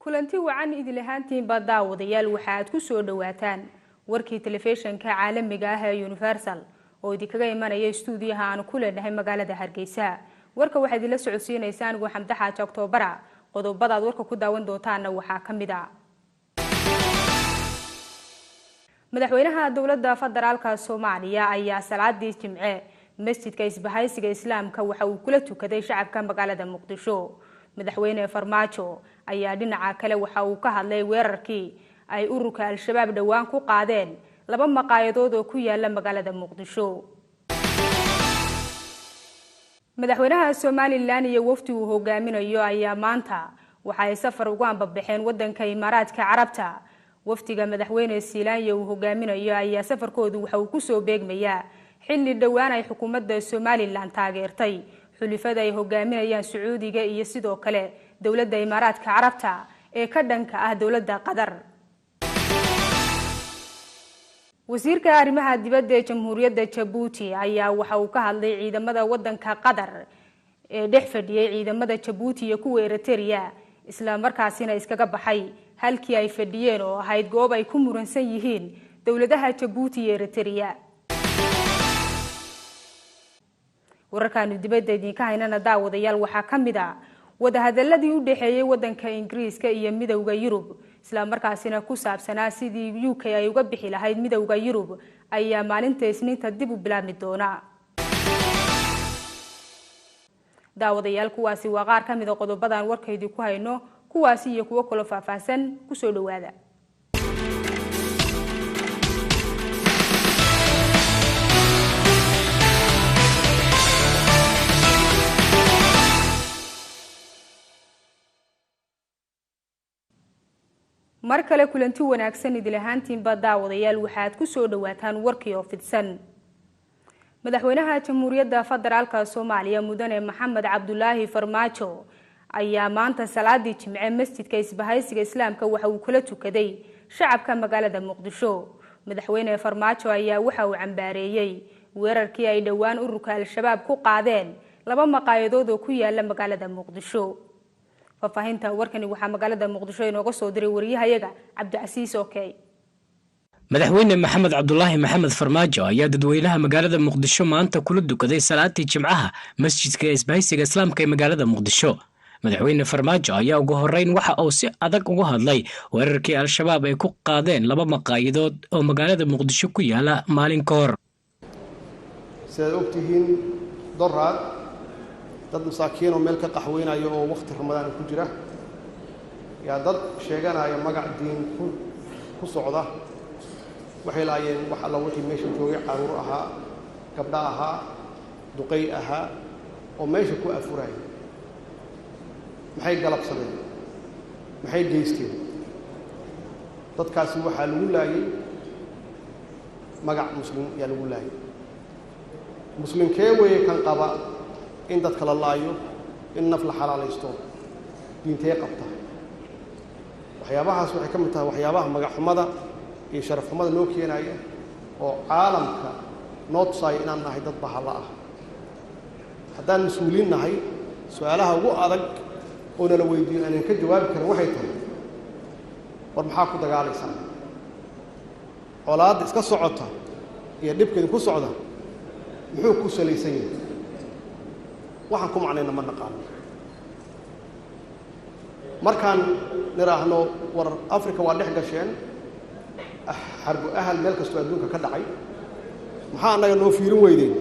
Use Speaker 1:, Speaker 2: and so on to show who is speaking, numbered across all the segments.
Speaker 1: kulanti wacan idin lahaantiin baddaawadayaal waxaad ku soo dhawaataan warkii telefishinka caalamiga ah ee Universal oo idinkaga imanaya stuudiyaha aan ku leenahay magaalada Hargeysa. warka waxaad idila socodsiinaysaan ugu Xamda Xaaji Oktoobar. qodobada aad warka ku daawan doontaan waxaa kamid ah madaxweynaha dawladda federaalka Soomaaliya ayaa salaadii Jimce masjidka isbahaysiga Islaamka waxa uu kula tukaday shacabka magaalada Muqdisho. madaxweyne Farmaajo ayaa dhinaca kale waxa uu ka hadlay weerarkii ay ururka Al-Shabaab dhawaan ku qaadeen laba maqaayadood oo ku yaala magaalada Muqdisho. madaxweynaha Soomaaliland iyo wafdi uu hogaaminayo ayaa maanta waxa ay safar ugu ambabaxeen wadanka Imaaraadka Carabta. wafdiga madaxweyne Siilaanya uu hogaaminayo ayaa safarkoodu waxa uu ku soo beegmayaa xilli dhawaan ay xukuumadda Soomaaliland taageertay xulifada ay hogaaminayaan Sacuudiga iyo sidoo kale dawladda Imaaraadka Carabta ee ka dhanka ah dawladda Qatar. wasiirka arrimaha dibadda ee Jamhuuriyadda Djibouti ayaa waxa uu ka hadlay ciidamada wadanka Qatar ee dhex fadhiyay ciidamada Djibouti iyo kuwa Eritrea isla markaasina iskaga baxay halkii ay fadhiyeen oo ahayd goob ay ku muransan yihiin dawladaha Djibouti iyo Eritrea. wararkan dibadda idinka haynana daawadayaal waxaa kamid ah wadahadaladii u dhaxeeyay wadanka Ingiriiska iyo midowga Yurub isla markaasina ku saabsanaa sidii UK ay uga bixi lahayd midowga Yurub ayaa maalinta Isniinta dib u bilaabmi doona. daawadayaal kuwaasi waa qaar kamid ah qodobadan warkaydi ku hayno kuwaasi iyo kuwa kale faahfaahsan ku soo dhawaada. mar kale kulanti wanaagsan idil ahaantiin baddaawadayaal waxaad ku soo dhawaataan warkii oo fidsan. madaxweynaha Jamhuuriyadda Federaalka Soomaaliya mudane Maxamed Cabdulaahi Farmaajo ayaa maanta salaadii Jimce masjidka isbahaysiga Islaamka waxa uu kula tukaday shacabka magaalada Muqdisho. madaxweyne Farmaajo ayaa waxa uu cambaareeyay weerarkii ay dhawaan ururka Al-Shabaab ku qaadeen laba maqaayadood oo ku yaala magaalada Muqdisho. faafahinta warkani waxa magaalada Muqdisho inooga soo diray wariyahayaga Cabdicasiis Okey.
Speaker 2: madaxweyne Maxamed Cabdulaahi Maxamed Farmaajo ayaa dadweynaha magaalada Muqdisho maanta kula dukaday salaadii Jimcaha masjidka isbahaysiga Islaamka ee magaalada Muqdisho. madaxweyne Farmaajo ayaa ugu horeyn waxa uu si adag uga hadlay weerarkii Al-Shabaab ay ku qaadeen laba maqaayadood oo magaalada Muqdisho ku yaala maalin ka hor.
Speaker 3: sida ogtihiin daraad dad masaakiin oo meel ka qaxweynayo oo waqti Ramadaan ku jira yaa dad sheeganaya magac diin ku socda waxay laayeen waxa la wixii meesha joogay caruur ahaa gabdha ahaa duqay ahaa oo meesha ku afuray maxay galabsadeen maxay geysteen dadkaasi waxa lagu laayay magac muslim yaa lagu laayay muslimkee way kan qaba in dadka la laayo in naf la xalaalaysto diintee qabta waxyaabahaas waxay ka mid tahay waxyaabaha magac xumada iyo sharaf xumada loo keenayo oo caalamka noo tusay inaan nahay dad bahalla ah. haddaan mas'uuliin nahay su'aalaha ugu adag oo nala weydiiyo aan ka jawaabi karin waxay tahay war maxaa ku dagaalaysan colaad iska socota iyo dhibkeeda ku socda muxuu ku salaysan yahay waxaan ku macnayna ma naqaan markaan niraahno war Afrika waa dhex gasheen xarbu ahal meel kasta adduunka ka dhacay maxaa anaga noo fiirin weydeen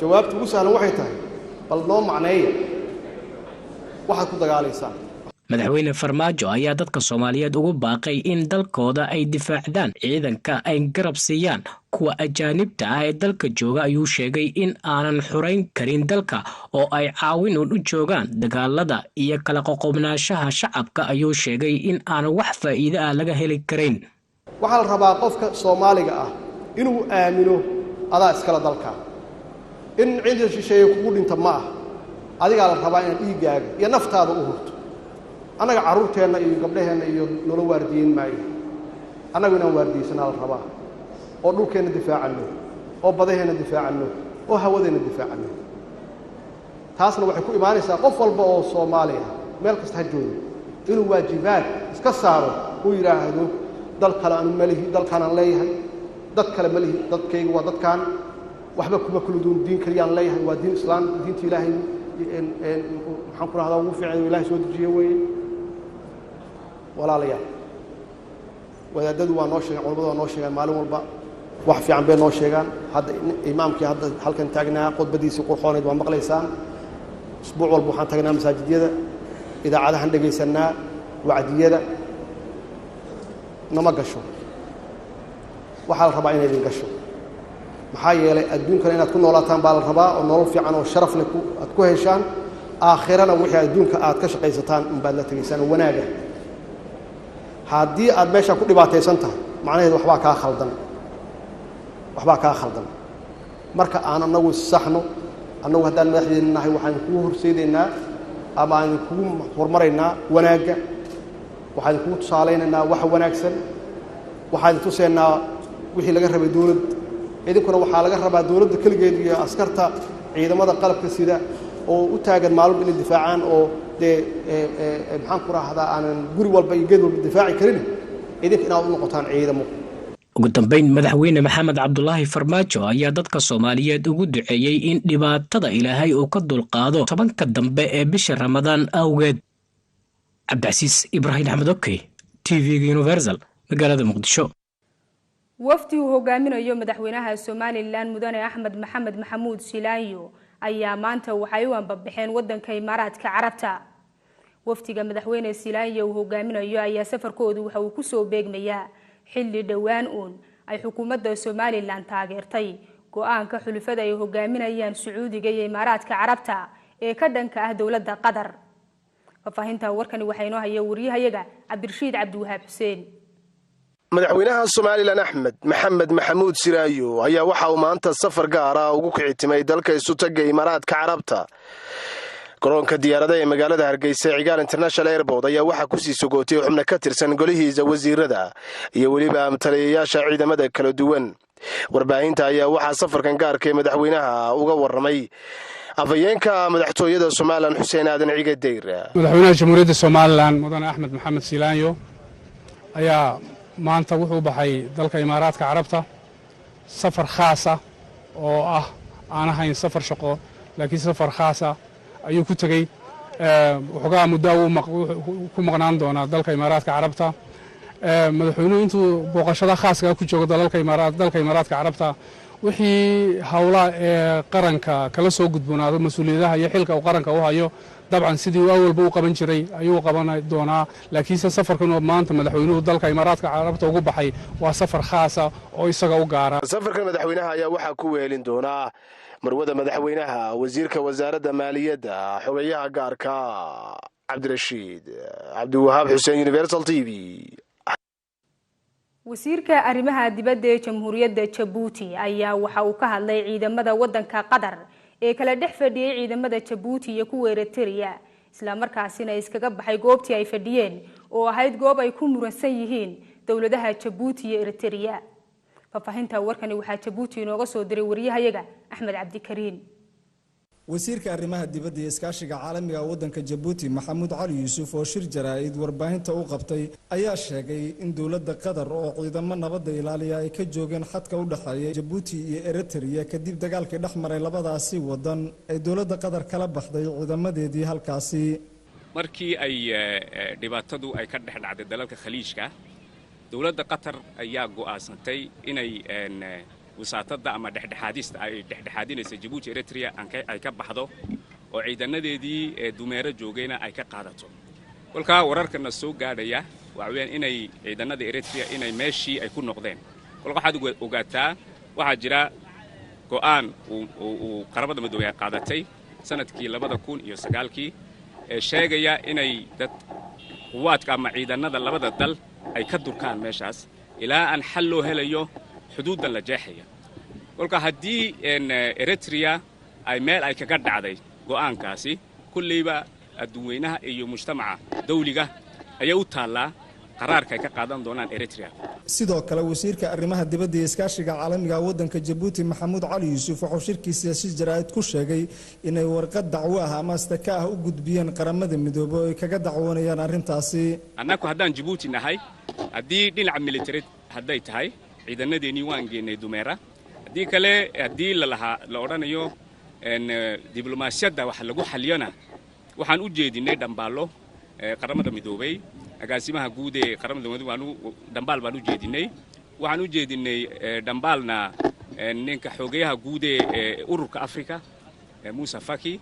Speaker 3: jawaabtu ugu sahlan waxay tahay bal noo macneeyo waxa ku dagaalaysan.
Speaker 2: madaxweyne Farmaajo ayaa dadka Soomaaliyeed ugu baaqay in dalkooda ay difaacdaan ciidanka ay garab siiyaan kuwa ajaanibta ah ee dalka jooga ayuu sheegay in aanan xurayn karin dalka oo ay caawin u joogaan dagaalada iyo kala qoqobnaanshaha shacabka ayuu sheegay in aan wax faa'iido ah laga heli karin.
Speaker 3: waxa la rabaa qofka Soomaaliga ah inuu aamino adaa iskala dalka in cid shisheeye kugu dhinta ma ah adiga la rabaa in dhiigaaga iyo naftaada u hurto. anaga caruurteena iyo gabdhaheena iyo nolol waardiin maayo anagu inaan waardiisana la rabaa oo dhulkeena difaacano oo badaheena difaacano oo hawadeena difaacano. taasna waxay ku imaanaysaa qof walba oo Soomaali ah meel kasta ha joogo inuu waajibaad iska saaro uu yiraahdo dal kale aan malihi dalkan aan leeyahay dad kale malihi dadkaygu waa dadkan waxba kuma kala duwan diin kaliyaan leeyahay waa diin islaam diinta ilaahay waxaan ku raahdaa ugu fiican ilaahay soo dejiyo weeye walaalayaal wadaadadu waa noo sheegaan culimadu waa noo sheegaan maalin walba wax fiican bay noo sheegaan hadda imaamkii hadda halkan taagnaa qodbadiisii qurxooneed waa maqlaysaan usbuuc walba waxaan tagnaa masaajidyada idaacadahan dhegaysanaa wacdiyada nama gasho waxaa la rabaa inaydin gasho maxaa yeelay adduunkana inaad ku noolaataan baa la rabaa oo nolol fiican oo sharaf leh aad ku heshaan aakhirana wixii adduunka aad ka shaqaysataan unbaad la tegaysaan oo wanaaga haddii aad meeshaa ku dhibaataysan tahay macnaheedu waxbaa kaa khaldan marka aan annagu saxno annagu haddaan madaxdeena nahay waxaan kugu horseedaynaa ama aan kugu hormaraynaa wanaagga waxaan kugu tusaalaynaynaa wax wanaagsan waxaan tusaynaa wixii laga rabay dawlad idinkuna waxaa laga rabaa dawladda keligeed iyo askarta ciidamada qalabka sida oo u taagan maalmo inay difaacaan oo dee maxaan ku raahdaa aanan guri walba iyo geed walba difaaci karin idinka inaad u noqotaan ciidamo
Speaker 2: ugu dambeyn madaxweyne maxamed cabdulaahi farmaajo ayaa dadka Soomaaliyeed ugu duceeyay in dhibaatada Ilaahay uu ka dulqaado tobanka dambe ee bisha Ramadaan awgeed. Cabdicasiis Ibrahim Axmed Oke, TV Universal, magaalada Muqdisho.
Speaker 1: wafdi uu hogaaminayo madaxweynaha Soomaaliland mudane Axmed Maxamed Maxamuud Silaayo ayaa maanta waxay u anbabaxeen wadanka Imaaraadka Carabta. wafdiga madaxweyne Silaayo uu hogaaminayo ayaa safarkoodu waxa uu ku soo beegmayaa xilli dhawaan ay xukuumadda Soomaaliland taageertay go'aanka xulufada ay hogaaminayaan Sacuudiga iyo Imaaraadka Carabta ee ka dhanka ah dawladda Qatar. faafahinta warkani waxa inoo haya wariyahayaga Cabdirashiid Cabdiwahaab Xuseen.
Speaker 4: madaxweynaha Soomaaliland Axmed Maxamed Maxamuud Silaayo ayaa waxa uu maanta safar gaar ah ugu kicitimay dalka isu tagay Imaaraadka Carabta. garoonka diyaaradaha ee magaalada Hargeysa Cigaal International Airport ayaa waxa ku sii sogootay xubno ka tirsan golihiisa wasiirada iyo waliba taliyayaasha ciidamada kala duwan. warbaahinta ayaa waxa safarkan gaarka ee madaxweynaha uga waramay afayeenka madaxtooyada Soomaaliland Xuseen Aadan Ciga Deyr.
Speaker 5: madaxweynaha Jamhuuriyadda Soomaaliland mudane Axmed Maxamed Silaayo ayaa maanta wuxuu baxay dalka Imaaraadka Carabta safar khaas ah oo aan ahayn safar shaqo laakiin safar khaas ah ayuu ku tagay wuxuga muddo ku maqnaan doona dalka Imaaraadka Carabta madaxweynuhu intuu booqashada khaaska ku joogo dalka Imaaraadka Carabta wixii hawla ee qaranka kala soo gudboonaado mas'uuliyadaha iyo xilka uu qaranka u hayo dabcan sidii uu awalba u qaban jiray ayuu qaban doonaa laakiin safarkan oo maanta madaxweynuhu dalka Imaaraadka Carabta ugu baxay waa safar khaas ah oo isaga u gaara.
Speaker 4: safarkan madaxweynaha ayaa waxa ku weelin doonaa marwada madaxweynaha wasiirka wasaaradda maaliyadda xogayaha gaarka Cabdirashiid Cabdiwahaab Xuseen Universal TV.
Speaker 1: wasiirka arrimaha dibadda ee Jamhuuriyadda Djibouti ayaa waxa uu ka hadlay ciidamada wadanka Qatar ee kala dhex fadhiyay ciidamada Djibouti iyo kuwa Eritrea isla markaasina iskaga baxay goobtii ay fadhiyeen oo ahayd goob ay ku muransan yihiin dawladaha Djibouti iyo Eritrea. faafahinta warkani waxa Djibouti inooga soo diray wariyahayaga Axmed Cabdikariin.
Speaker 6: wasiirka arrimaha dibadda ee iskaashiga caalamiga wadanka Djibouti Maxamuud Cali Yuusuf oo shir jaraa'id warbaahinta u qabtay ayaa sheegay in dawladda Qatar oo ciidamo nabadda ilaaliya ay ka joogeen xadka u dhaxeeya Djibouti iyo Eritrea kadib dagaalkii dhexmaray labadaasi wadan ay dawladda Qatar kala baxday ciidamadeedii halkaasi
Speaker 7: markii ay dhibaatadu ay ka dhex dhacday dalalka Khaliijka. dawladda Qatar ayaa go'aansatay inay wasaatada ama dhexdhexaadista ay dhexdhexaadinaysa Djibouti Eritrea ay ka baxdo oo ciidanadeedii dumeero joogayna ay ka qaadato. kolka wararkana soo gaadhaya waxaan inay ciidanada Eritrea inay meeshii ay ku noqdeen. kolka waxaad ogaataa waxa jira go'aan uu qaramada midoobay qaadatay sanadkii 2009 ee sheegaya inay dad quwaadka ama ciidanada labada dal ay ka durkaan meeshaas ilaa aan xal loo helayo xuduudan la jeexaya. kolka haddii Eritrea ay meel ay kaga dhacday go'aankaasi kulliba adduunweynaha iyo mujtamaca dawliga ayaa u taala qaraarka ay ka qaadan doonaan Eritrea.
Speaker 6: sidoo kale wasiirka arrimaha dibadda iyo iskaashiga caalamiga waddanka Jabuuti Maxamuud Cali Yuusuf wuxuu shirkiisa si jaraa'id ku sheegay inay warqad dacwo ah ama astaka ah u gudbiyeen qaramada midoobay oo ay kaga dacwoonayaan arrintaasi.
Speaker 7: annagu haddaan Jabuuti nahay haddii dhinaca military hadday tahay ciidanadeennii waan geynay Dumeera haddii kale haddii la odhanayo diblomaasiyadda wax lagu xaliyana waxaan u jeedinay dhambaalo qaramada midoobay agaasimaha guud ee qaramada midoobay dhambaal baan u jeedinay waxaan u jeedinay dhambaalna ninka xogeyaha guud ee ururka Afrika Musa Faki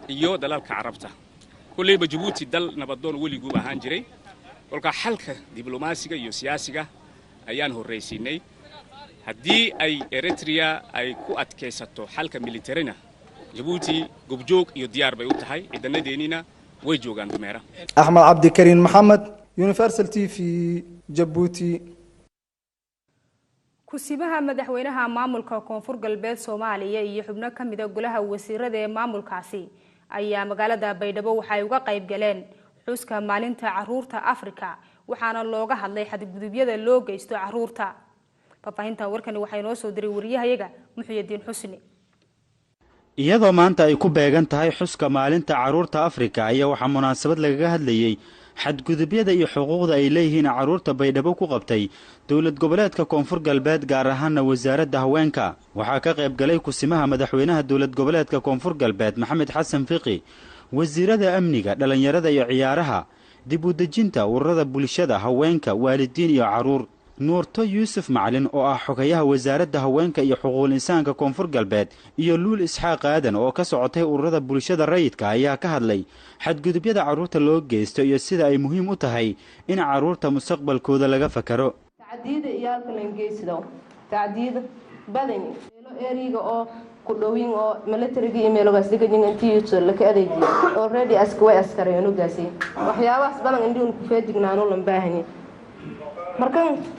Speaker 7: iyo dalalka Carabta kullayba Jabuuti dal nabadoon weligu ahaan jiray kolka xalka diblomaasiga iyo siyaasiga ayaan horeysinay haddii ay Eritrea ay ku adkaysato xalka militarina Jabuuti gobjoog iyo diyaar bay u tahay ciidanadeennina way joogaan Dumeera.
Speaker 6: Axmed Cabdi Kariin Maxamed Universal TV Jabuuti.
Speaker 1: kusibaha madaxweynaha maamulka Koonfur Galbeed Soomaaliya iyo xubno ka mid ah golaha wasiirada ee maamulkaasi ayaa magaalada Baydhabo waxay uga qayb galeen xuska maalinta caruurta Afrika waxaana looga hadlay xadgudubyada loo geysto caruurta. Faafahinta warkani waxay noo soo diray wariyahayaga Muxyidiin Xusni.
Speaker 8: iyadoo maanta ay ku beegan tahay xuska maalinta caruurta Afrika ayaa waxa munaasabad lagaga hadlayay xadgudubyada iyo xuquuqda ay leeyihiin caruurta Baydhabo ku qabtay dawlad goboleedka Koonfur Galbeed gaar ahaan wasaaradda haweenka waxaa ka qayb galay kusimaha madaxweynaha dawlad goboleedka Koonfur Galbeed Maxamed Xasan Fiqi wasiirada amniga dhalinyarada iyo ciyaaraha dib u dejinta ururada bulshada haweenka waalidiin iyo caruur nuurto Yuusuf Macalin oo ah xogayaha wasaaradda haweenka iyo xuquuqul insaanka Koonfur Galbeed iyo Luul Isxaaq Aadan oo ka socotay ururada bulshada rayidka ayaa ka hadlay xadgudubyada caruurta loo geysto iyo sida ay muhiim u tahay in caruurta mustaqbalkooda laga fakaro.
Speaker 9: tacdiida iyaalka la geysado tacdiida badani eriga oo ku dhawin oo military-ga emailgaas digajin intii la ka adeejiyo already way askareeyeen ogaasi waxyaabahaas badan indhuun ku feejignaano lan baahani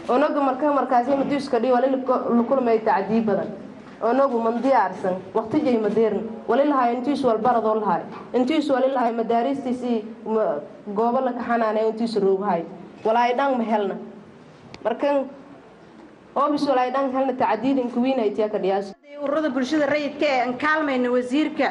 Speaker 9: markaas madiiska dhii wali la kulmay tacdiib badan onagu man diyaarsan waqti jay madeern wali lahay intiis wal baradoo lahay intiis wali lahay madaaristiisi goobo la kaxanaanay intiis rooghay walaay dhan ma helna markan oo bis walaay dhan helna tacdiidin kuwiinay tiya ka dhiyaas
Speaker 10: ururada bulshada rayidka ee kaalmayna wasiirka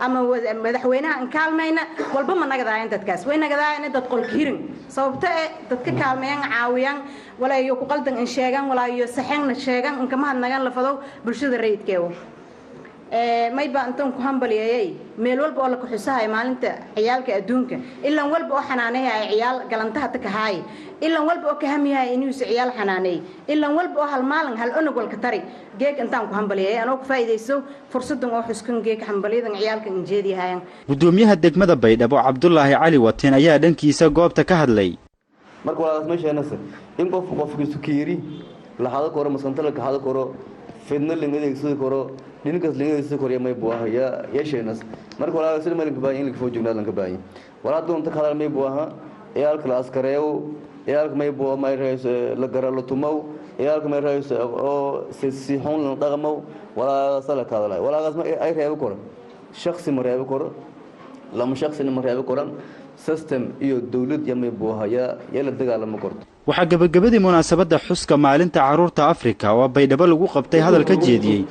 Speaker 10: ama madaxweynaha kaalmayna walba ma nagadaayeen dadkaas way nagadaayeen dad qolka hirin sababta dadka kaalmayaan caawiyaan walaayo ku qaldan in sheegan walaayo saxeena sheegan in kama hadnagan la fado bulshada rayidka may baa intaan ku hambaliyay meel walba oo la ku xusahay maalinta ciyaalka adduunka ilaa walba oo xanaaneeyay ciyaal galantaha takahay ilaa walba oo ka hamiyahay inuu ciyaal xanaaneey ilaa walba oo hal maalin hal unug walka tari geek intaan ku hambaliyay anoo ku faa'iideyso fursadan oo xuskan geek hambaliyadan ciyaalka injeediyahay
Speaker 8: gudoomiyaha degmada Baydhabo Cabdullaahi Cali Watiin ayaa dhankiisa goobta ka hadlay
Speaker 11: marka walaal ma sheegnaysa in qofkiisu kiiri la hada koro masantala ka hada koro fidna lingadeegsi koro dhinkaas lingadeegsi koro may buaha ya sheenas marka walaal sida malin baa in la foo joogna lan ka baahin walaal doonta ka hadal may buaha ciyaalka la askareeyo ciyaalka may buo may rays la garalo tumow ciyaalka may rays oo si xun la dhaqmo walaal sala ka hadalay walaal ay reebo koro shakhsi ma reebo koro lama shakhsi ma reebo koro system iyo dawlad yamay buuhaya la dagaalamo korto
Speaker 8: waxaa gabagabadii munaasabadda xuska maalinta caruurta Afrika oo Baydhabo lagu qabtay hadal ka jeediyay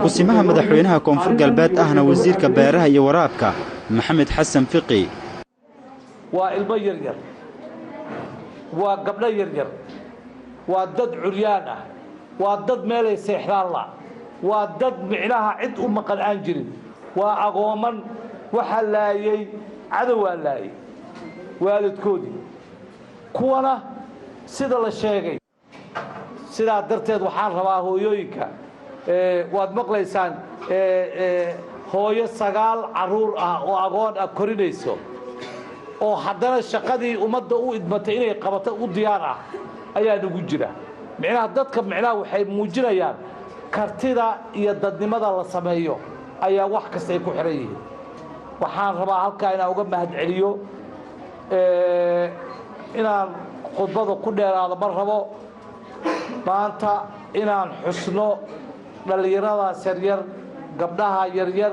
Speaker 8: kusimaha madaxweynaha Koonfur Galbeed ahna wasiirka beeraha iyo waraabka Maxamed Xasan Fiqi
Speaker 12: waa ilmo yar waa gabdho yar waa dad curyaan ah waa dad meelay seexdaan la waa dad micnaha cid u maqan aan jirin waa agooman waxa laayay cadow laayay waalidkoodii kuwana sida la sheegay sidaa darteed waxaan rabaa hooyooyinka waad maqlaysaan hooyo 9 caruur ah oo agoon ah korinayso oo haddana shaqadii ummadda u idmatay inay qabato u diyaar ah ayaa nagu jira micnaha dadka micnaha waxay muujinayaan kartida iyo dadnimada la sameeyo ayaa wax kasta ay ku xiran yihiin waxaan rabaa halkaa inaan uga mahadceliyo inaan khudbada ku dheeraado ma rabo maanta inaan xusno dhalinyaradaas yaryar gabdhaha yaryar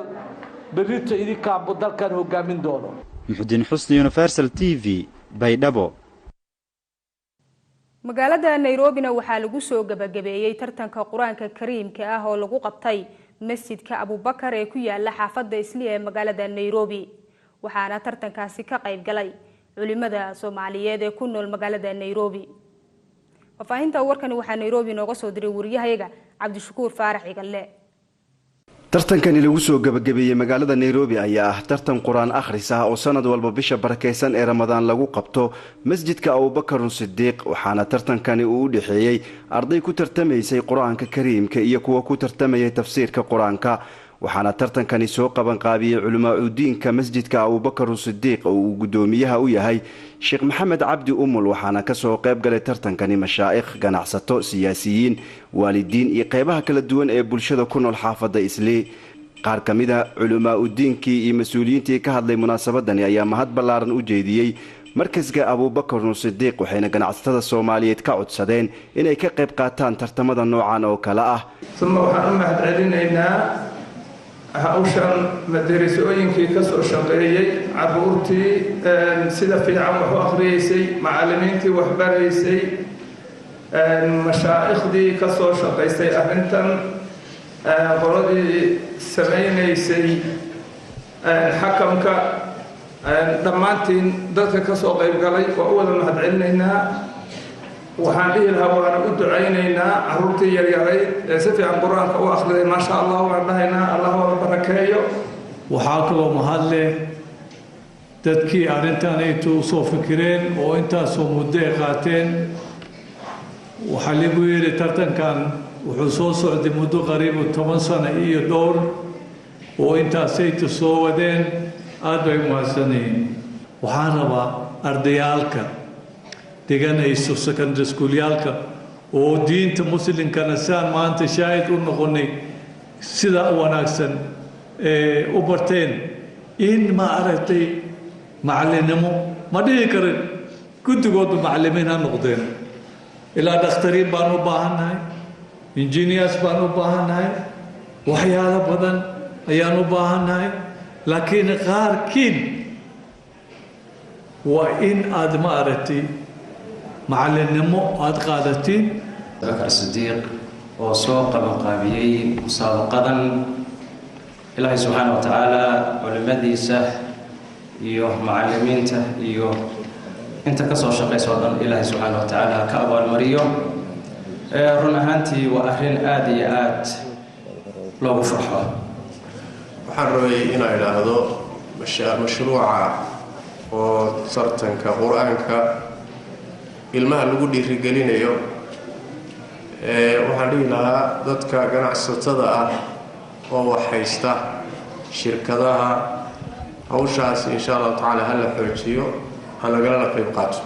Speaker 12: berrito idinkaanbu dalkan hogaamin doono
Speaker 8: Muxyidiin Xusni Universal TV Baydhabo
Speaker 1: magaalada Nairobina waxaa lagu soo gabagabeeyay tartanka Quraanka Kariimka ah oo lagu qabtay masjidka Abu Bakar ee ku yaala xaafadda Islii ee magaalada Nairobi waxaana tartankaasi ka qayb galay culimada Soomaaliyeed ee ku nool magaalada Nairobi faafahinta warkan waxaa Nairobi nooga soo diray wariyahayaga Cabdishakuur Faarax Igalle
Speaker 13: tartankani lagu soo gabagabeeyay magaalada Nairobi ayaa ah tartan quraan akhris ah oo sanad walba bisha barakeysan ee Ramadaan lagu qabto masjidka Abu Bakar Sidiiq waxaana tartankani uu u dhaxeeyay arday ku tartamaysay Quraanka Kariimka iyo kuwa ku tartamayay tafsiirka Quraanka waxaana tartankani soo qaban qaabiyay culimada diinka masjidka Abu Bakar Sidiiq oo uu gudoomiyaha u yahay Sheekh Maxamed Cabdi Umul waxaana ka soo qayb galay tartankani mashaayikh ganacsato siyaasiyiin waalidiin iyo qaybaha kala duwan ee bulshada ku nool xaafadda Islii qaar kamida culimada diinkii iyo mas'uuliyiintii ka hadlay munaasabadani ayaa mahad ballaaran u jeediyay markaska Abu Bakar Sidiiq waxayna ganacsatada Soomaaliyeed ka codsadeen inay ka qayb qaataan tartamada noocan oo kala ah
Speaker 14: waxaan u mahad celinaynaa hawshan madarasooyinkii ka soo shaqeeyay caruurtii sida fiican wax u akhriyeysay macallimiintii wax baraysay mashaaikhdii ka soo shaqeysay arrintan qoladii samaynaysay xakamka dhammaantiin dadka ka soo qayb galay waa u wada mahad celinaynaa waxaan dhihi lahaa waana u ducaynaynaa caruurtii yaryarayd ee si fiican qur-aanka u akhriday maasha allah waan dhahaynaa allah wada barakeeyo
Speaker 12: waxaa kaloo mahad leh dadkii arrintan intuu soo fikireen oo intaasoo muddo ay qaateen waxaa lagu yidhi tartankan wuxuu soo socday muddo qariibu 10 sano iyo dhowr oo intaasaytu soo wadeen aad bay mahadsanyihiin waxaan rabaa ardayaalka deganayso secondary schoolyaalka oo diinta muslimkana saan maanta shaahid u noqonay sida wanaagsan u barteen in ma aragtay macallinimo ma dhihi karin guddigooda macallimiin ha noqdeen ilaa dhakhtariin baan u baahannahay engineers baan u baahannahay waxyaalo badan ayaan u baahannahay laakiin qaarkiin waa in aad ma aragtay macallinimo aad qaadatiin
Speaker 15: Bakar Sidiiq oo soo qabanqaabiyay musaabaqadan Ilaahay subhanahu wa ta'ala culimadiisa iyo macallimiinta iyo inta ka soo shaqeyso dhan Ilaahay subhanahu wa ta'ala ka abaalmariyo run ahaantii waa arrin aad iyo aad loogu farxo
Speaker 16: waxaan rabay inaan idhaahdo mashruuca oo tartanka quraanka ilmaha lagu dhiirigelinayo waxaan dhihi lahaa dadka ganacsatada ah oo wax haysta shirkadaha hawshaas insha Allah taala hal la xoojiyo hal lagala qayb qaato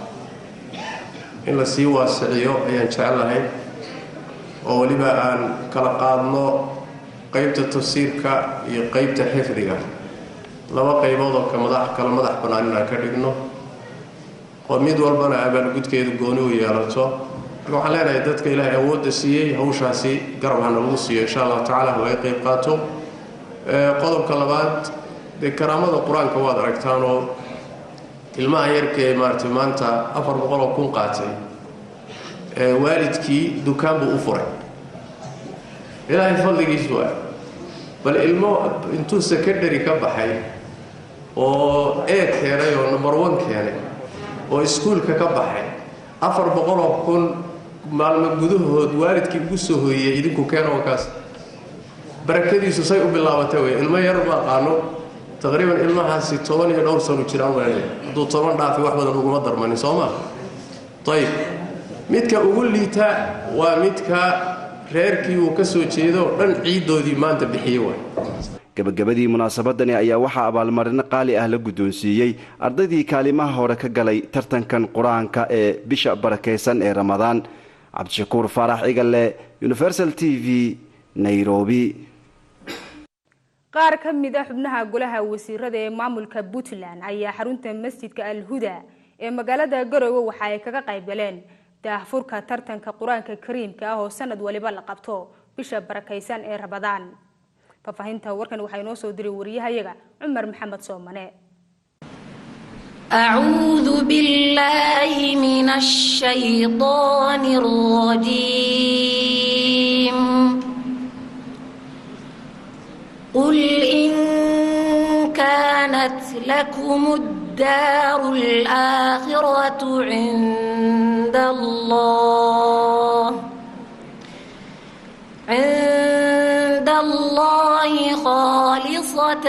Speaker 16: in la sii waasiciyo ayaan jecelahay oo waliba aan kala qaadno qaybta tafsiirka iyo qaybta xifdiga laba qaybood oo kala madax bannaan inaan ka dhigno oo mid walbana abaalgudkeedu gooni u yeelato waxaan leenahay dadka Ilaahay awoodda siiyay hawshaasi garabana lagu siiyo insha Allah taala laga qayb qaato qodobka labaad karaamada quraanka waad aragtaan oo ilmaha yarkee maanta 400 kun qaatay waalidkii dukaan buu u furay Ilaahay fadligiisu waa bal ilmo intuu secondary ka baxay oo keenay oo number 1 keenay oo iskuulka ka baxay 400 kun maalmo gudahood waalidkii ugu soo hooyay idinku keenoo kaas barakadiisu say u bilaabatay way ilmo yar ma qaano taqriiban ilmahaasi 10 iyo dhowr sano jiraan weeyay haduu 10 dhaafi wax badan ugu darmanin Soomaa tayib midka ugu liita waa midka reerkii uu ka soo jeedo dhan ciidoodii maanta bixiyay way
Speaker 13: gabagabadii munaasabadani ayaa waxa abaalmarin qaali ah la gudoonsiiyay ardaydii kaalimaha hore ka galay tartankan quraanka ee bisha barakeysan ee Ramadaan Cabdishakuur Faarax Igalle Universal TV Nairobi
Speaker 1: qaar ka mid ah xubnaha golaha wasiirada ee maamulka Puntland ayaa xarunta masjidka Al-Huda ee magaalada Garowe waxa ay kaga qayb galeen daahfurka tartanka quraanka kariimka ah oo sanad waliba la qabto bisha barakeysan ee Ramadaan faafahinta warkan waxa inoo soo diray wariyahayaga Umar Maxamed Soomane
Speaker 17: أعوذ بالله من الشيطان الرجيم قل إن كانت لكم الدار الآخرة عند الله خالصة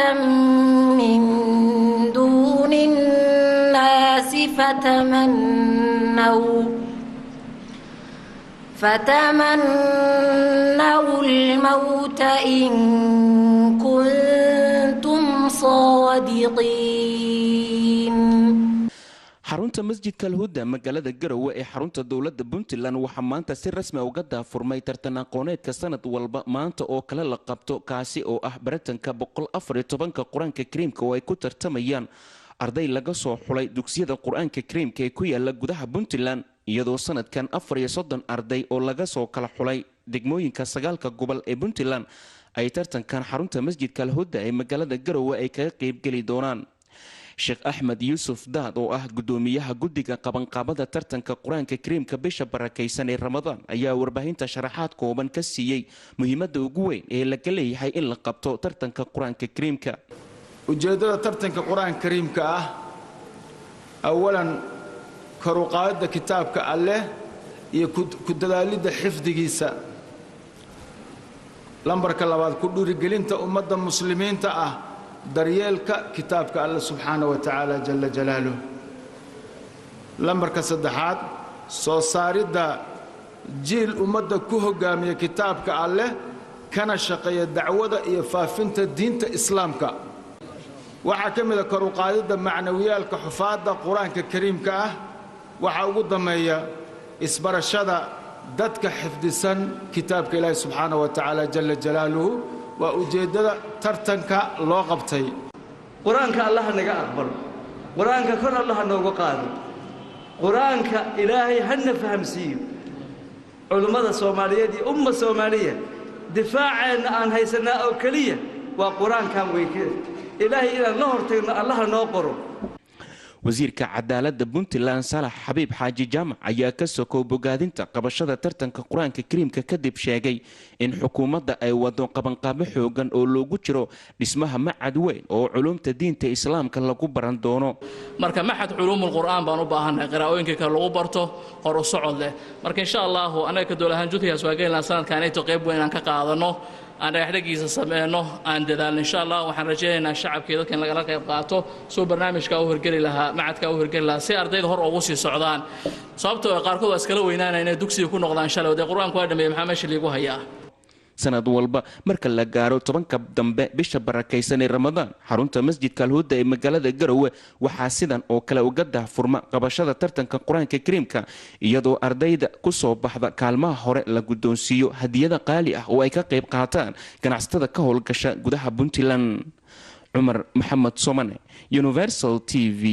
Speaker 17: من دون الناس فتمنوا الموت إن كنتم صادقين.
Speaker 18: xarunta masjidka alhuda magaalada garowe ee xarunta dowladda puntland waxaa maanta si rasmi uga daafurmay tartan aqooneedka sanad walba maanta oo kale la qabto kaasi oo ah baratanka 114 qur-aanka kariimka oo ay ku tartamayaan arday laga soo xulay dugsiyada qur-aanka kariimka ee ku yaala gudaha puntland iyadoo sanadkan 34 arday oo laga soo kala xulay degmooyinka 9 gobol ee puntland ay tartankan xarunta masjidka alhuda ee magaalada garowe ay kaga qaybgeli doonaan. sheekh axmed yuusuf daad oo ah gudoomiyaha guddiga qabanqaabada tartanka qur-aanka kariimka bisha barakaysan ee ramadaan ayaa warbaahinta sharaxaad kooban ka siiyey muhiimadda ugu weyn ee laga leeyahay in la qabto tartanka qur-aanka kariimka.
Speaker 19: ujeeddada tartanka qur-aanka kariimka ah awalan kor u qaadidda kitaabka alleh iyo ku dadaalidda xifdigiisa. lambarka labaad ku dhiirigelinta ummadda muslimiinta ah daryeelka kitaabka alle subxaana wa tacaala jalla jalaaluh. lambarka saddexaad soo saaridda jiil ummadda ku hogaamiya kitaabka alleh kana shaqeeya dacwada iyo faafinta diinta islaamka. waxaa ka mid a kor u qaadidda macnawiyaalka xufaadda qur-aanka kariimka ah. waxaa ugu dambeeya isbarashada dadka xifdisan kitaabka ilaahi subxaana wa tacaala jalla jalaaluhu. waa ujeeddada tartanka loo qabtay.
Speaker 20: qur-aanka allaha naga aqbalo, qur-aanka kor allaha nooga qaado, qur-aanka ilaahay hana fahamsiiyo. culummada soomaaliyeed iyo umma soomaaliya difaaceenna aan haysanaa oo keliya waa qur-aankan weykeed. ilaahay inaan la hortagno allaha noo qoro.
Speaker 18: wasiirka cadaaladda puntland salax xabiib xaaji jaamac ayaa ka sokow bogaadinta qabashada tartanka qur-aanka kariimka kadib sheegay in xukuumadda ay wado qabanqaabo xoogan oo loogu jiro dhismaha macad weyn oo culumta diinta islaamka lagu baran doono.
Speaker 21: marka maxad culuumul qur'aan baan u baahannahay qiraa'ooyinka kale lagu barto hor u socod leh. marka insha allahu anaga ka dowlahaan jutigaas waa gelinaa sanadkan inayto qayb weyn aan ka qaadano, aan dhagaxdhagiisa sameyno, aan dadaalno. insha allah waxaan rajaynaynaa shacabkii dadka in lagala qayb qaato soo barnaamijka u hirgeli lahaa, macadka u hirgeli lahaa si ardayda hor ugu sii socdaan. sababtoo qaarkood waa iskala weynaanaya inay dugsiga ku noqdaan shalay dee qur-aanku waa dhameeyey maxaa meesha liigu hayaa.
Speaker 18: sanad walba marka la gaaro 10ka dambe bisha barakaysan ee ramadaan xarunta masjidka alhuda ee magaalada garowe waxaa sidan oo kale uga daahfurma qabashada tartanka qur-aanka kariimka iyadoo ardayda ku soo baxda kaalmaha hore la guddoonsiiyo hadiyada qaali ah oo ay ka qayb qaataan ganacsatada ka howlgasha gudaha puntland. cumar maxamed somane, universal t v,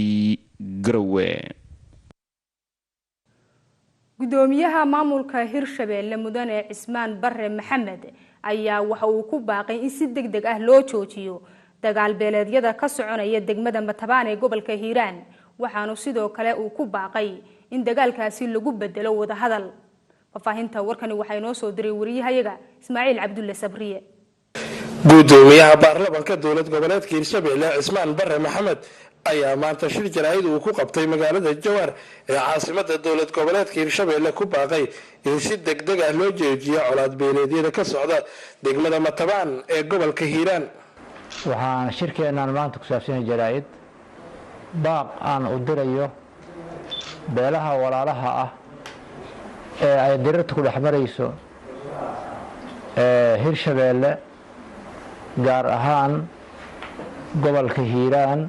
Speaker 18: garowe.
Speaker 1: gudoomiyaha maamulka hirshabeelle mudane cismaan bare maxamed ayaa waxa uu ku baaqay in si degdeg ah loo joojiyo dagaal beeleedyada ka soconaya degmada Matabaan ee gobolka Hiiraan. waxaanu sidoo kale uu ku baaqay in dagaalkaasi lagu bedelo wada hadal. faafahinta warkani waxa inoo soo diray wariyahayaga Ismaaciil Cabdulle Sabriye.
Speaker 22: gudoomiyaha baarlamaanka dowlad goboleedka hirshabeelle cismaan bare maxamed ayaa maanta shir jaraa'id uu ku qabtay magaalada Jowhar ee caasimadda dowlad goboleedka hirshabeelle ku baaqay in si degdeg ah loo joojiyo colaad beeleedyada ka socda degmada Matabaan ee gobolka Hiiraan.
Speaker 23: waxaan shirkeenan maanta ku saabsan jaraa'id baaq aan u dirayo beelaha walaalaha ah ee ay dirirtu ku dhaxmarayso hirshabeelle gaar ahaan gobolka Hiiraan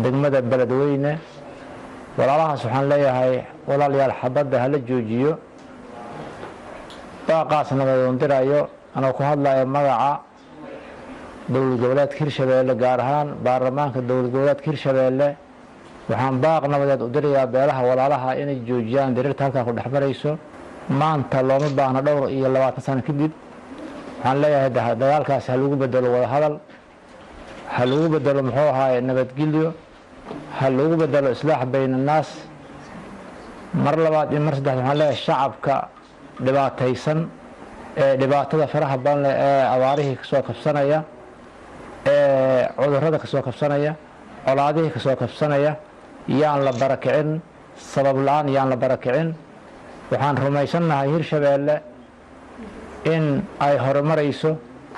Speaker 23: degmada beledweyne. walaalahaas waxaan leeyahay walaalayaal xabadda hala joojiyo. baaqaasna waan dirayo anoo ku hadlayo magaca dowlad goboleedka hirshabeelle gaar ahaan baarlamaanka dowlad goboleedka hirshabeelle. waxaan baaq nabadeed u dirayaa beelaha walaalaha inay joojiyaan dirirta halkaa ku dhexmarayso. maanta looma baahna dhowr iyo 20 sano kadib. waxaan leeyahay dagaalkaas ha lagu bedelo wada hadal, ha lagu bedelo muxuu ahaay nabadgelyo. ha lagu bedelo islaax bayna annaas. mar labaad iyo mar saddexaad waxaan leeyahay shacabka dhibaataysan ee dhibaatada faraha badan leh ee abaarihii kasoo kabsanaya, ee cudurrada kasoo kabsanaya, colaadihii kasoo kabsanaya, yaan la barakicin, sabab la-aan yaan la barakicin. waxaan rumaysannahay Hirshabeelle in ay horumarayso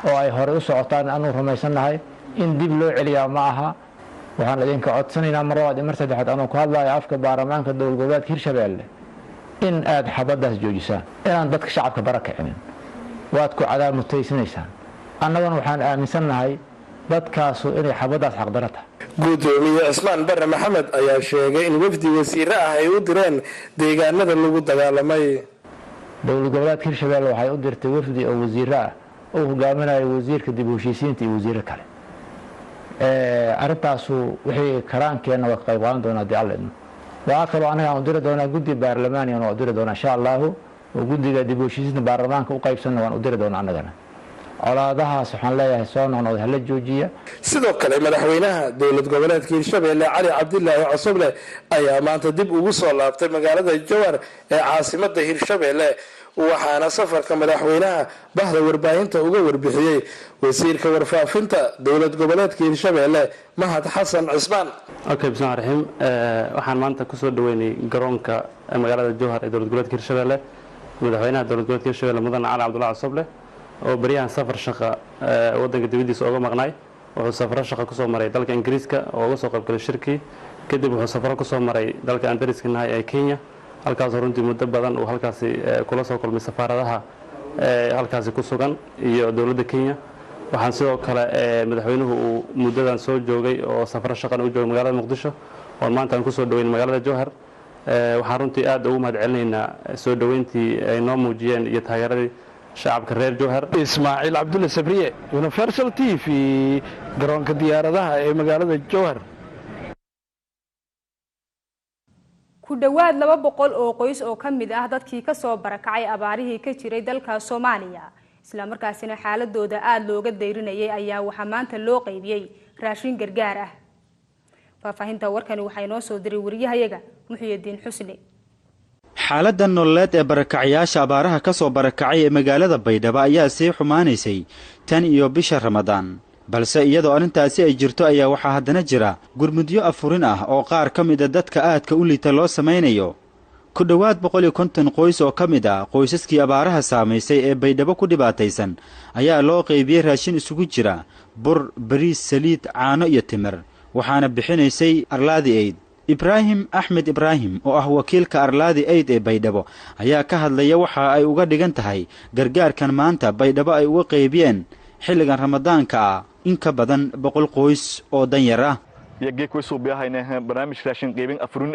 Speaker 23: oo ay hore u socotaan. anuu rumaysannahay in dib loo celiyaa ma aha. waxaan idinka codsanaynaa mar labaad iyo mar saddexaad anuu ku hadlayo afka baarlamaanka dowlad goboleedka Hirshabeelle in aad xabadaas joojisaan, inaan dadka shacabka barakicinin. waad ku cadaamutaysanaysaan. annaguna waxaan aaminsannahay dadkaasu inay xabadaas xaqdaro tahay.
Speaker 22: gudoomiye cismaan bare maxamed ayaa sheegay in wafdi wasiire ah ay u direen deegaanada lagu dagaalamay.
Speaker 23: dowlad goboleedka Hirshabeelle waxay u dirtay wafdi oo wasiire ah oo hogaaminayo wasiirka dib u heshiisiinta iyo wasiire kale. arrintaasu wixii karaankeenna waa ka qayb qaadan doonaa haddii alla idmo. waxaa kaloo anaga aan u diri doonaa guddi baarlamaaniyan waan u diri doonaa insha allahu, oo guddiga dib u heshiisiinta baarlamaanka u qaybsanna waan u diri doonaa annagana. colaadahaas waxaan leeyahay soo noqnoqda hala joojiya.
Speaker 22: sidoo kale madaxweynaha dowlad goboleedka Hirshabeelle Cali Cabdilaahi Cosoble ayaa maanta dib ugu soo laabtay magaalada Jowhar ee caasimadda Hirshabeelle, waxaana safarka madaxweynaha bahda warbaahinta uga warbixiyey wasiirka warfaafinta dowlad goboleedka Hirshabeelle Mahad Xasan Cismaan.
Speaker 2: bismillaahir rahiim. waxaan maanta ku soo dhaweynay garoonka magaalada Jowhar ee dowlad goboleedka Hirshabeelle madaxweynaha dowlad goboleedka Hirshabeelle Mudane Cali Cabdilaahi Cosoble oo bariyahan safar shaqo wadanka dibadiisa uga maqnay. wuxuu safar shaqo ku soo maray dalka Ingiriiska oo uga soo qayb galay shirki, kadib wuxuu safar ku soo maray dalka Andariskanahay ee Kenya, halkaas runtii muddo badan uu halkaasi kula soo kulmay safaaradaha halkaasi ku sugan iyo dowladda Kenya. waxaan sidoo kale madaxweynuhu uu muddadan soo joogay oo safar shaqan u joogay magaalada Muqdisho oo maanta aan ku soo dhaweyn magaalada Jowhar. waxaan runtii aad ugu mahadcelinaynaa soo dhaweyntii ay noo muujiyeen iyo taageeradii shacabka reer Jowhar.
Speaker 22: Ismaaciil Cabdulle Sabriye, Universal TV, garoonka diyaaradaha ee magaalada Jowhar.
Speaker 1: ku dhawaad 200 oo qoys oo kamid ah dadkii ka soo barakacay abaarihii ka jiray dalka Soomaaliya isla markaasina xaaladooda aad looga dayrinayay ayaa waxa maanta loo qaybiyay raashin gargaar ah. faafahinta warkani waxay noo soo diray wariyahayaga Muxyidiin Xusni.
Speaker 8: xaaladda nololeed ee barakacayaasha abaaraha ka soo barakacay ee magaalada Baydhabo ayaa sii xumaanaysay tan iyo bisha Ramadaan, balse iyadoo arrintaasi ay jirto ayaa waxaa haddana jira gurmudyo afurin ah oo qaar ka mid ah dadka aadka u liita loo samaynayo. ku dhawaad 150 qoys oo ka mid ah qoysaskii abaaraha saamaysay ee Baydhabo ku dhibaataysan ayaa loo qaybiyey raashin isugu jira bur, bariis, saliid, caano iyo timir, waxaana bixinaysay Arlaadi Aid. Ibraahim Axmed Ibraahim oo ah wakiilka Arlaadi Aid ee Baydhabo ayaa ka hadlaya waxa ay uga dhigan tahay gargaarkan maanta Baydhabo ay uga qaybiyeen xilligan Ramadaanka ah in ka badan 100 qoys oo danyar ah.
Speaker 3: yagee ku soo biyahaynaa barnaamij raashin qaybin afurin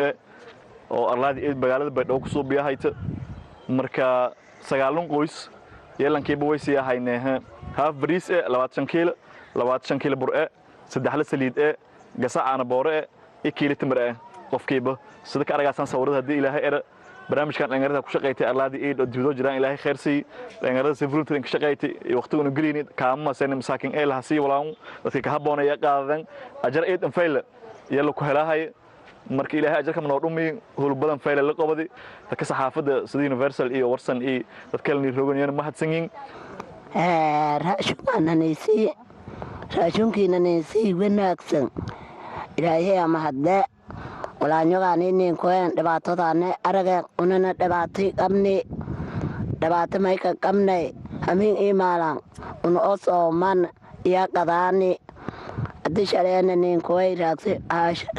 Speaker 3: oo Arlaadi Aid magaalada Baydhabo ku soo biyahayta marka 9 qoys yeelankeeba way sii ahaynaa haaf bariis 20 kiilo bur 3 saliid gasacaana boore kiilo timir qofkiiba sida ka aragaysan sawirada hadii Ilaahay era barnaamijkan dhalinyarada ku shaqeeyay Arlaadi Aid oo dibadda jiraan Ilaahay khayr sii dhalinyarada si volunteer ka shaqeeyay waqtiga galiin kaama seen masaakin ee la sii walaan dadka ka haboonaya qaadan ajar Aid in fayl yalla ku helahay marka Ilaahay ajarka ma dhumi howl badan fayl la qabadi dadka saxaafada sida Universal iyo Warsan iyo dadka kale roogayeen ma hadsanyin
Speaker 5: raashinkiinanaysi wanaagsan Ilaahay ama hadda walaanyogaaneen koyan dhibaatadaane arageen unana dhibaatay dhibaato mayka qabnay amin iimaalan un osooman iyo qadaani haddii shaleenaneen koy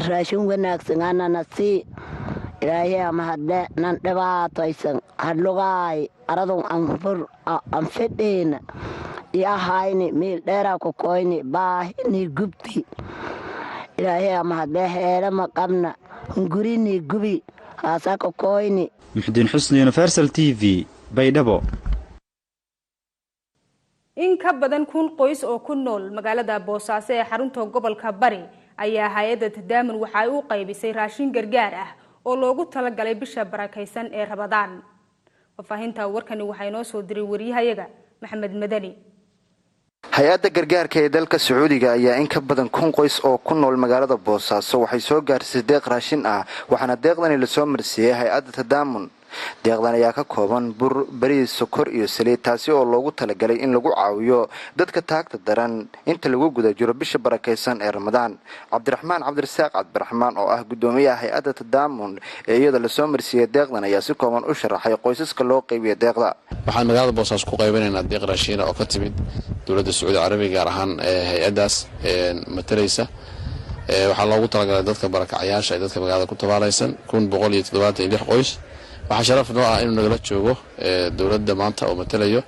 Speaker 5: raashin wanaagsan anana sii Ilaahay ama hadda nan dhibaataysan hadlugaay aradun anfur anfidhiina iyo hayni meel dheeraa ku koyni baahini gubti Ilaahay ama hadda heela ma qabna gurini gubi haasaka koyni.
Speaker 8: Muxyidiin Xusni, Universal TV, Baydhabo.
Speaker 1: in ka badan 1,000 qoys oo ku nool magaalada Boosaaso ee xarunta gobolka Bari ayaa hay'adda Tadaamun waxa ay u qaybisay raashin gargaar ah oo loogu talagalay bisha barakaysan ee Ramadaan. faafahinta warkani waxay noo soo diray wariyahayaga Maxamed Madani.
Speaker 4: hay-adda gargaarka ee dalka Sacuudiga ayaa in ka badan 1,000 qoys oo ku nool magaalada Boosaaso waxay soo gaarsiisay deeq raashin ah waxaana deeqdani la soo marsiiyay hay-adda Tadaamun. deeqdan ayaa ka kooban bur, bariis, sokor iyo saliid taasi oo loogu talagalay in lagu caawiyo dadka taagta daran inta lagu guda jiro bisha barakeysan ee Ramadaan. Cabdiraxmaan Cabdirasaaq Cabdiraxmaan oo ah gudoomiyaha hay-adda Tadaamun ee iyada la soo marsiiyay deeqdan ayaa si kooban u sharaxay qoysaska loo qaybiyay deeqda.
Speaker 6: waxaan magaalada Boosaaso ku qaybinaynaa deeq raashin oo ka timid dowladda Sacuudi Carabiga gaar ahaan hay-addaas matalaysa waxaa loogu talagalay dadka barakacayaasha ee dadka magaalada ku tabaalaysan 176 qoys. waxaa sharaf noo ah inuu nagala joogo dowladda maanta oo matalayo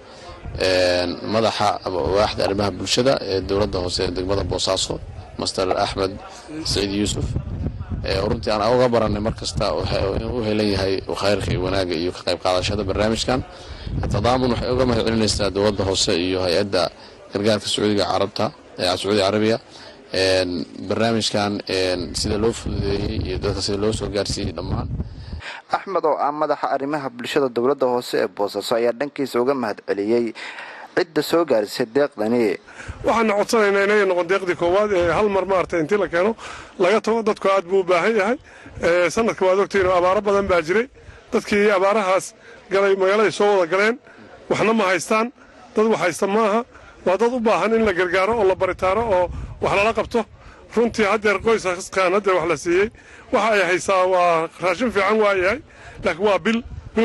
Speaker 6: madaxa waaxda arrimaha bulshada ee dowladda hoose ee degmada Boosaaso Master Axmed Said Yusuf runtii aan uga baranay markasta oo helan yahay khayrka iyo wanaaga iyo ka qayb qaadashada barnaamijkan. Tadaamun waxay uga mahadcelinaysaa dowladda hoose iyo hay-adda gargaarka Sacuudiga Carabta ee Sacuudi Carabiga barnaamijkan sida loo fududeeyay iyo dadka sida loo soo gaarsiiyay dhammaan.
Speaker 4: Axmed oo ah madaxa arrimaha bulshada dowladda hoose ee Boosaaso ayaa dhankiisa uga mahadceliyay cidda soo gaarisay deeqdani.
Speaker 7: waxaan codsanaynaa inay noqon deeqdii koowaad ee hal mar maartay intii la keeno laga tago dadku aad buu u baahan yahay sanadka waad ogtiin abaaro badan baa jiray dadkii abaarahaas galay magaalada soo wada galeen waxna ma haystaan dad wax haysta maaha waa dad u baahan in la gargaaro oo la baritaaro oo wax lala qabto runtii haddeer qoysaskaan haddeer wax la siiyey waxa ay haysaa waa raashin fiican waayahay laakiin waa bil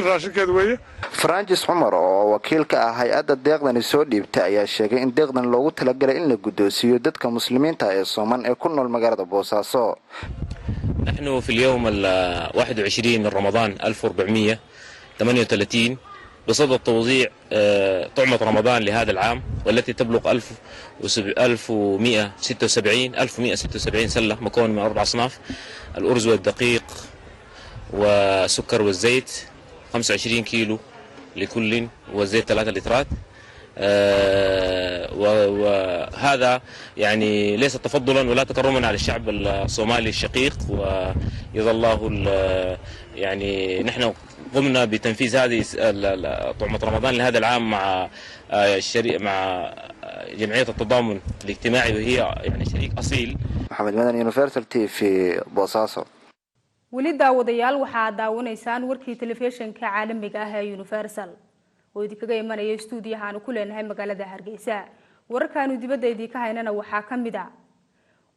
Speaker 7: raashinkeed weeye.
Speaker 4: Francis Umar oo wakiil ka ah hay-adda deeqdani soo dhiibtay ayaa sheegay in deeqdan loogu talagalay in la guddoonsiiyo dadka muslimiinta ee Soomaan ee ku nool magaalada Boosaaso.
Speaker 24: نحن في اليوم 21 من رمضان 1438 بصدد توزيع طعمة رمضان لهذا العام والتي تبلغ 1176 سلة مكونة من 4 أصناف: الأرز والدقيق والسكر والزيت 25 كيلو لكل والزيت 3 لترات. وهذا يعني ليس تفضلا ولا تكرما على الشعب الصومالي الشقيق ويظل الله يعني نحن قمنا بتنفيذ هذه طعمة رمضان لهذا العام مع جمعية التضامن الاجتماعي وهي يعني شريك أصيل.
Speaker 4: محمد مدني يونيفرسال تي في بوساسو.
Speaker 1: weli daawadayaal waxaa daawanaysaan warkii telefishinka caalamiga ah ee Universal oo idinkaga imanaya stuudiyaha aan ku leenahay magaalada Hargeysa. wararkaanu dibadda idinka haynana waxaa ka mid ah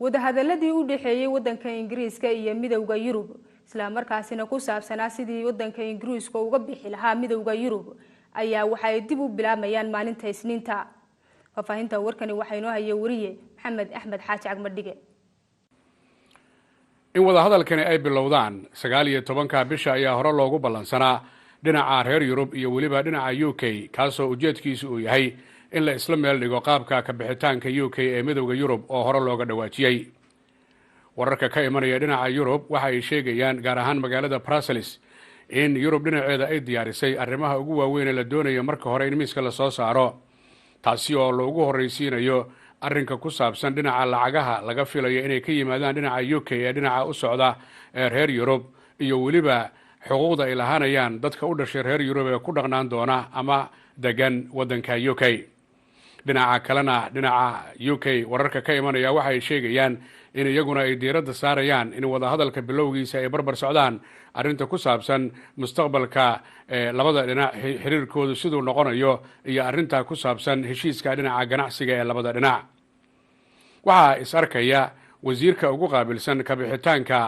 Speaker 1: wadahadaladii u dhaxeeyay wadanka Ingiriiska iyo midowga Yurub isla markaasina ku saabsanaa sidii wadanka Ingiriiska uga bixi lahaa midowga Yurub ayaa waxay dib u bilaabayaan maalinta Isniinta. faafahinta warkani waxay noo hayay wariye Maxamed Axmed Xaaji Cagmadhige.
Speaker 25: in wadahadalkani ay bilowdaan 19 bisha ayaa hore loogu ballansanaa dhinaca reer Yurub iyo waliba dhinaca UK kaasoo ujeedkiisu uu yahay in la isla meel dhigo qaabka ka bixitaanka UK ee midowga Yurub oo hore looga dhawaajiyay. wararka ka imanaya dhinaca Yurub waxa ay sheegayaan gaar ahaan magaalada Brussels in Yurub dhinaceeda ay diyaarisay arrimaha ugu waaweyn ee la doonayo marka hore in miiska la soo saaro taasi oo loogu horeysiinayo arrinka ku saabsan dhinaca lacagaha laga filayo inay ka yimaadaan dhinaca UK ee dhinaca u socda ee reer Yurub iyo waliba xuquuqda ay lahaanayaan dadka u dhashay reer Yurub ee ku dhaqnaan doona ama degan wadanka UK. dhinaca kalena dhinaca UK wararka ka imanaya waxa ay sheegayaan in iyaguna ay diiradda saarayaan in wadahadalka bilowgiisa ay barbar socdaan arrinta ku saabsan mustaqbalka labada dhinac xiriirkoodu siduu noqonayo iyo arrinta ku saabsan heshiiska dhinaca ganacsiga ee labada dhinac. waxaa is arkaya wasiirka ugu qaabilsan ka bixitaanka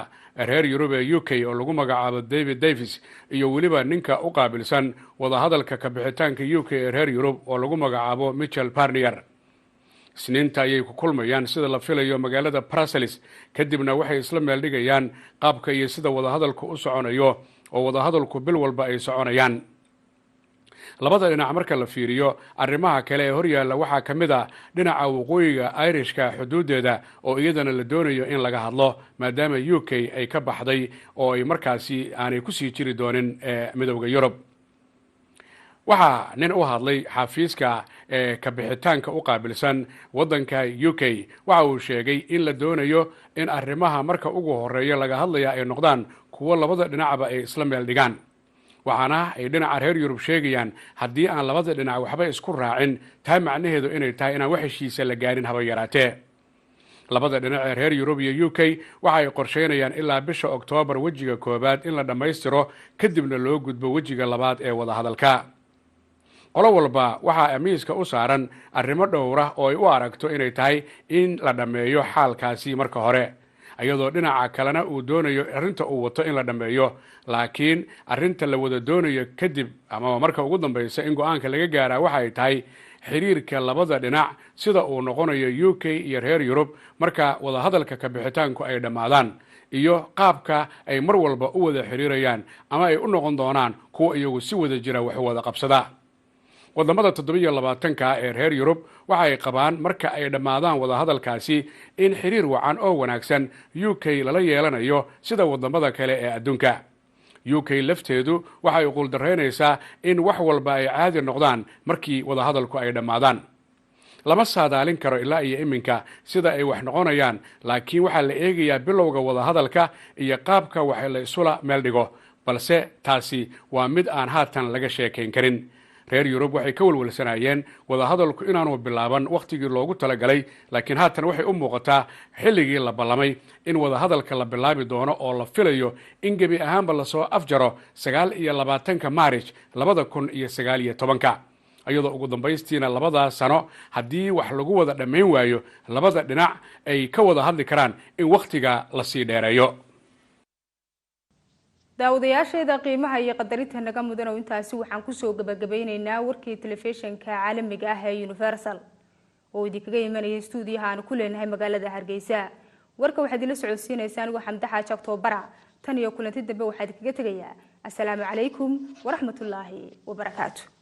Speaker 25: reer Yurub ee UK oo lagu magacaabo David Davis iyo waliba ninka u qaabilsan wadahadalka ka bixitaanka UK ee reer Yurub oo lagu magacaabo Michel Barnier. Isniinta ayay ku kulmayaan sida la filayo magaalada Brussels kadibna waxay isla meel dhigayaan qaabka iyo sida wadahadalku u soconayo oo wadahadalku bil walba ay soconayaan. labada dhinac marka la fiiriyo arrimaha kale ee horyaalla waxaa ka mid ah dhinaca waqooyiga Irishka xuduudeeda oo iyadana la doonayo in laga hadlo maadaama UK ay ka baxday oo ay markaasi aanay ku sii jiri doonin midowga Yurub. waxaa nin u hadlay xafiiska ka bixitaanka u qaabilsan wadanka UK waxa uu sheegay in la doonayo in arrimaha marka ugu horeeya laga hadlaya ay noqdaan kuwo labada dhinacba ay isla meel dhigaan. waxaana ay dhinaca reer yurub sheegayaan haddii aan labada dhinac waxba isku raacin taa macnaheedu inay tahay inaan wax heshiisa la gaarin haba yaraatee labada dhinac ee reer yurub iyo UK waxa ay qorsheynayaan ilaa bisha Oktoobar wejiga koobaad in la dhammaystiro kadibna loo gudbo wejiga labaad ee wada hadalka qolo walba waxa amiiska u saaran arrimo dhowr ah oo ay u aragto inay tahay in la dhameeyo xaalkaasi marka hore iyadoo dhinaca kalena uu doonayo arrinta uu wato in la dhameeyo laakiin arrinta la wada doonayo kadib ama marka ugu dambaysa in go'aanka laga gaaraa waxa ay tahay xiriirka labada dhinac sida uu noqonayo UK iyo reer Yurub marka wada hadalka ka bixitaanku ay dhamaadaan iyo qaabka ay mar walba u wada xiriirayaan ama ay u noqon doonaan kuwa iyagu si wada jira wax wada qabsada wadamada 27 ee reer Yurub waxa ay qabaan marka ay dhamaadaan wada hadalkaasi in xiriir wacan oo wanaagsan UK lala yeelanayo sida wadamada kale ee adduunka UK lafteedu waxa ay quldareynaysaa in wax walba ay caadi noqdaan markii wada hadalku ay dhamaadaan lama saadaalin karo ilaa iyo iminka sida ay wax noqonayaan laakiin waxa la eegayaa bilowga wada hadalka iyo qaabka wax la isula meel dhigo balse taasi waa mid aan haatan laga sheekayn karin reer Yurub waxay ka walwalsanayeen wada hadalku inaanu bilaaban waqtigii loogu talagalay laakiin haatan waxay u muuqataa xilligii la ballamay in wada hadalka la bilaabi doono oo la filayo in gebi ahaanba la soo afjaro 29 Maarch 2019 iyadoo ugu dambaystiina labada sano haddii wax lagu wada dhammayn waayo labada dhinac ay ka wada hadli karaan in waqtiga la sii dheereeyo
Speaker 1: daawadayaasheeda qiimaha iyo qadarinta naga mudan oo intaasi waxaan ku soo gabagabeynaynaa warkii telefishinka caalamiga ah ee Universal oo idinkaga imanaya stuudiyaha aan ku leenahay magaalada Hargeysa warka waxaad ila socodsiinaysaan waxa Xamdaxa Jagto Bara tan iyo kulanti dambe waxaad kaga tagayaa assalaamu calaykum wa rahmatullaahi wa barakaatuh